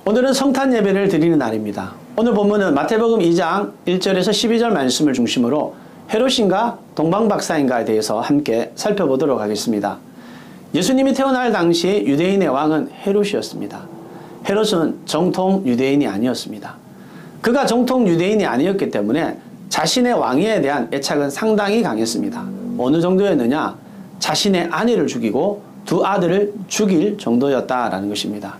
오늘은 성탄 예배를 드리는 날입니다. 오늘 본문은 마태복음 2장 1절에서 12절 말씀을 중심으로 헤롯인가 동방박사인가에 대해서 함께 살펴보도록 하겠습니다. 예수님이 태어날 당시 유대인의 왕은 헤롯이었습니다. 헤롯은 정통 유대인이 아니었습니다. 그가 정통 유대인이 아니었기 때문에 자신의 왕위에 대한 애착은 상당히 강했습니다. 어느 정도였느냐? 자신의 아내를 죽이고 두 아들을 죽일 정도였다라는 것입니다.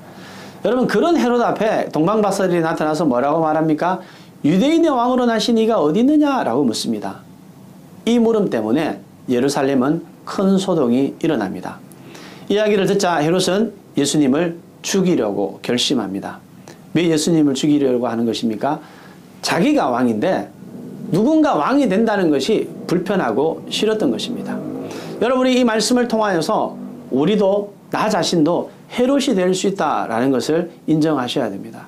여러분, 그런 헤롯 앞에 동방박사들이 나타나서 뭐라고 말합니까? 유대인의 왕으로 나신 이가 어디 있느냐라고 묻습니다. 이 물음 때문에 예루살렘은 큰 소동이 일어납니다. 이야기를 듣자 헤롯은 예수님을 죽이려고 결심합니다. 왜 예수님을 죽이려고 하는 것입니까? 자기가 왕인데 누군가 왕이 된다는 것이 불편하고 싫었던 것입니다. 여러분이 이 말씀을 통하여서 우리도 나 자신도 헤롯이 될 수 있다라는 것을 인정하셔야 됩니다.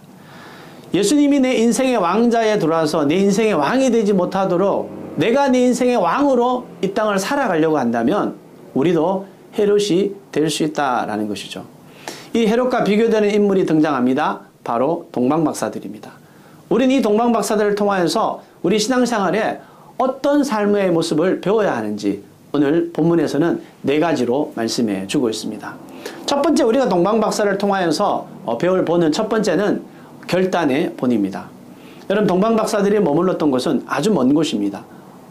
예수님이 내 인생의 왕자에 들어와서 내 인생의 왕이 되지 못하도록 내가 내 인생의 왕으로 이 땅을 살아가려고 한다면 우리도 헤롯이 될 수 있다라는 것이죠. 이 헤롯과 비교되는 인물이 등장합니다. 바로 동방박사들입니다. 우리는 이 동방박사들을 통하여서 우리 신앙생활에 어떤 삶의 모습을 배워야 하는지 오늘 본문에서는 4가지로 말씀해 주고 있습니다. 첫 번째, 우리가 동방박사를 통하여서 배울 본은 첫 번째는 결단의 본입니다. 여러분, 동방박사들이 머물렀던 곳은 아주 먼 곳입니다.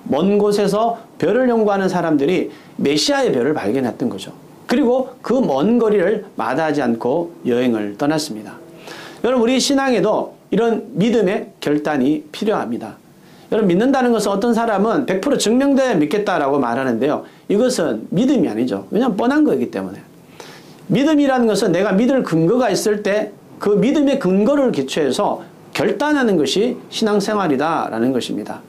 먼 곳에서 별을 연구하는 사람들이 메시아의 별을 발견했던 거죠. 그리고 그 먼 거리를 마다하지 않고 여행을 떠났습니다. 여러분, 우리 신앙에도 이런 믿음의 결단이 필요합니다. 여러분, 믿는다는 것은 어떤 사람은 100% 증명되어야 믿겠다라고 말하는데요. 이것은 믿음이 아니죠. 왜냐하면 뻔한 거이기 때문에. 믿음이라는 것은 내가 믿을 근거가 있을 때 그 믿음의 근거를 기초해서 결단하는 것이 신앙생활이다라는 것입니다.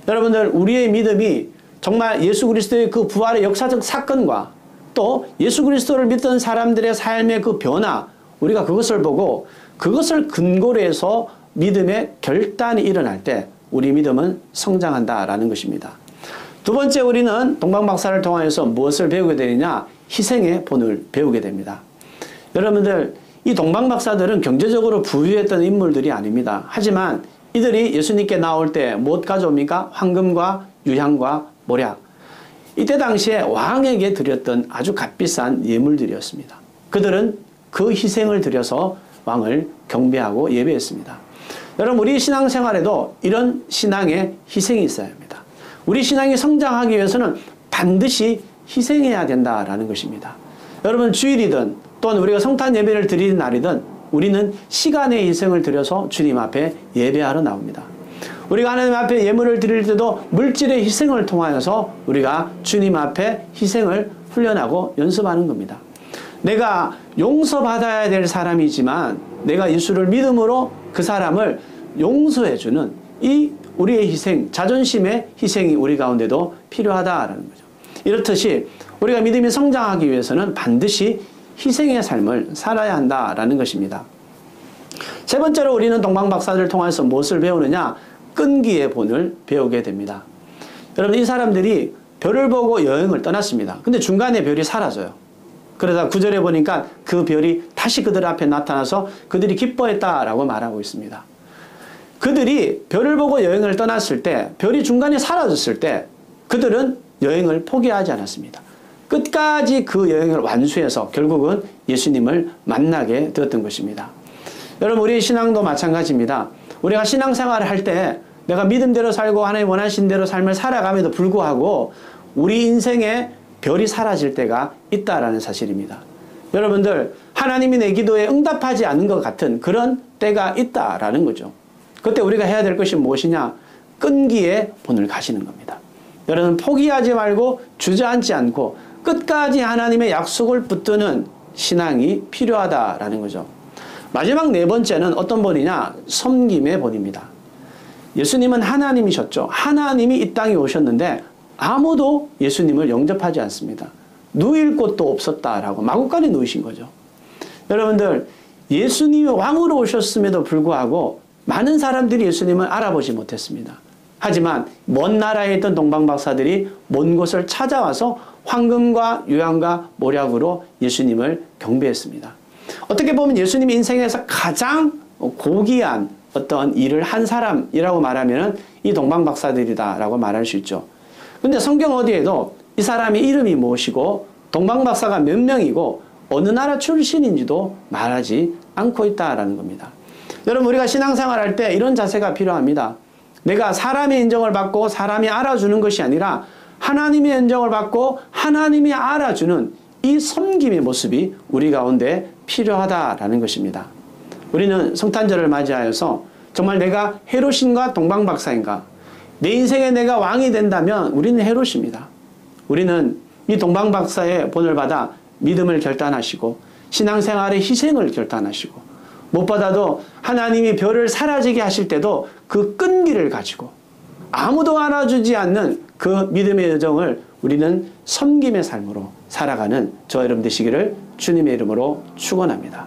여러분들, 우리의 믿음이 정말 예수 그리스도의 그 부활의 역사적 사건과 또 예수 그리스도를 믿던 사람들의 삶의 그 변화, 우리가 그것을 보고 그것을 근거로 해서 믿음의 결단이 일어날 때 우리 믿음은 성장한다라는 것입니다. 두 번째, 우리는 동방박사를 통하여서 무엇을 배우게 되느냐? 희생의 본을 배우게 됩니다. 여러분들, 이 동방박사들은 경제적으로 부유했던 인물들이 아닙니다. 하지만 이들이 예수님께 나올 때 무엇 가져옵니까? 황금과 유향과 모략. 이때 당시에 왕에게 드렸던 아주 값비싼 예물들이었습니다. 그들은 그 희생을 드려서 왕을 경배하고 예배했습니다. 여러분, 우리 신앙생활에도 이런 신앙의 희생이 있어야 합니다. 우리 신앙이 성장하기 위해서는 반드시 희생해야 된다라는 것입니다. 여러분, 주일이든 또는 우리가 성탄 예배를 드리는 날이든 우리는 시간의 희생을 드려서 주님 앞에 예배하러 나옵니다. 우리가 하나님 앞에 예물을 드릴 때도 물질의 희생을 통하여서 우리가 주님 앞에 희생을 훈련하고 연습하는 겁니다. 내가 용서받아야 될 사람이지만 내가 예수를 믿음으로 그 사람을 용서해주는 이 우리의 희생, 자존심의 희생이 우리 가운데도 필요하다라는 거죠. 이렇듯이 우리가 믿음이 성장하기 위해서는 반드시 희생의 삶을 살아야 한다라는 것입니다. 세 번째로 우리는 동방박사들을 통해서 무엇을 배우느냐? 끈기의 본을 배우게 됩니다. 여러분, 이 사람들이 별을 보고 여행을 떠났습니다. 근데 중간에 별이 사라져요. 그러다 9절에 보니까 그 별이 다시 그들 앞에 나타나서 그들이 기뻐했다라고 말하고 있습니다. 그들이 별을 보고 여행을 떠났을 때, 별이 중간에 사라졌을 때 그들은 여행을 포기하지 않았습니다. 끝까지 그 여행을 완수해서 결국은 예수님을 만나게 되었던 것입니다. 여러분, 우리의 신앙도 마찬가지입니다. 우리가 신앙생활을 할 때 내가 믿음대로 살고 하나님 원하신 대로 삶을 살아감에도 불구하고 우리 인생에 별이 사라질 때가 있다라는 사실입니다. 여러분들, 하나님이 내 기도에 응답하지 않는 것 같은 그런 때가 있다라는 거죠. 그때 우리가 해야 될 것이 무엇이냐? 끈기의 본을 가시는 겁니다. 여러분, 포기하지 말고 주저앉지 않고 끝까지 하나님의 약속을 붙드는 신앙이 필요하다라는 거죠. 마지막 4번째는 어떤 본이냐? 섬김의 본입니다. 예수님은 하나님이셨죠. 하나님이 이 땅에 오셨는데 아무도 예수님을 영접하지 않습니다. 누일 곳도 없었다라고 마구간에 누이신 거죠. 여러분들, 예수님이 왕으로 오셨음에도 불구하고 많은 사람들이 예수님을 알아보지 못했습니다. 하지만 먼 나라에 있던 동방박사들이 먼 곳을 찾아와서 황금과 유향과 모략으로 예수님을 경배했습니다. 어떻게 보면 예수님 인생에서 가장 고귀한 어떤 일을 한 사람이라고 말하면 이 동방박사들이다라고 말할 수 있죠. 근데 성경 어디에도 이 사람의 이름이 무엇이고 동방박사가 몇 명이고 어느 나라 출신인지도 말하지 않고 있다라는 겁니다. 여러분, 우리가 신앙생활 할 때 이런 자세가 필요합니다. 내가 사람의 인정을 받고 사람이 알아주는 것이 아니라 하나님의 인정을 받고 하나님이 알아주는 이 섬김의 모습이 우리 가운데 필요하다라는 것입니다. 우리는 성탄절을 맞이하여서 정말 내가 헤롯인가 동방박사인가, 내 인생에 내가 왕이 된다면 우리는 헤롯입니다. 우리는 이 동방박사의 본을 받아 믿음을 결단하시고 신앙생활의 희생을 결단하시고 무엇보다도 하나님이 별을 사라지게 하실 때도 그 끈기를 가지고 아무도 알아주지 않는 그 믿음의 여정을 우리는 섬김의 삶으로 살아가는 저 여러분 되시기를 주님의 이름으로 축원합니다.